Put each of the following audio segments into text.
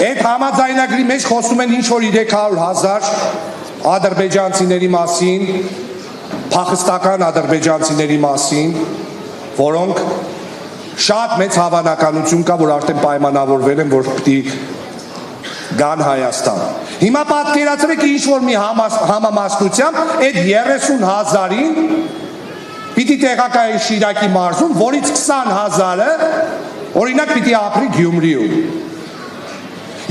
Այդ համաձայնագրի մեջ խոսում են ինչ որ 300,000 ադրբեջանցիների մասին, փախստական ադրբեջանցիների մասին, որոնք շատ մեծ հավանականություն կա, որ արդեն պայմանավորվել են, որ պիտի գան Հայաստան։ Հիմա պատկերացրեք ինչ որ մի համամասնությամբ այդ 30,000-ին պիտի տեղակայեն Շիրակի մարզում, որից 20,000-ը օրինակ պիտի ապրի Գյումրիում։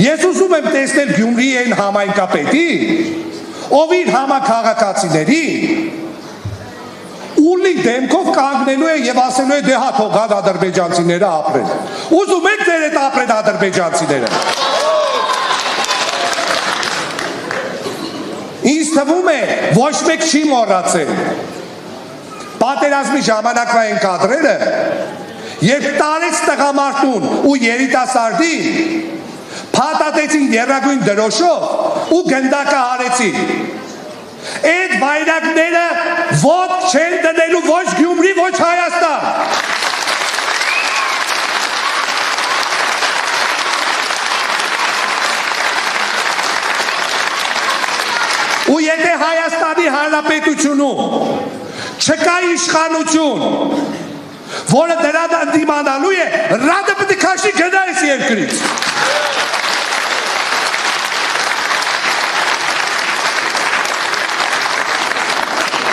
Ես ուզում եմ տեսնել Գյումրիի այն համայնքապետի, ով իր համաքաղաքացիների ուլի դեմքով կանգնելու է եւ ասելու է դե հա թողան ադրբեջանցիները ապրեն։ Ուզում եք ձեր հետ ապրեն ադրբեջանցիները։ Ինձ թվում է ոչ մեկ չի մոռացել պատերազմի ժամանակվա այն կադրերը, երբ տարեց տղամարդուն ու երիտասարդին փաթաթեցին եռագույն դրոշով ու գնդակը հարեցին։ Այդ բայրակները ոտք չեն դնելու ոչ Գյումրի, ոչ Հայաստան։ Ու եթե Հայաստանի Հանրապետությունում չկա իշխանություն, որը դրան դիմանալու է, Ռադը պետք է քաշի գնա այս երկրից։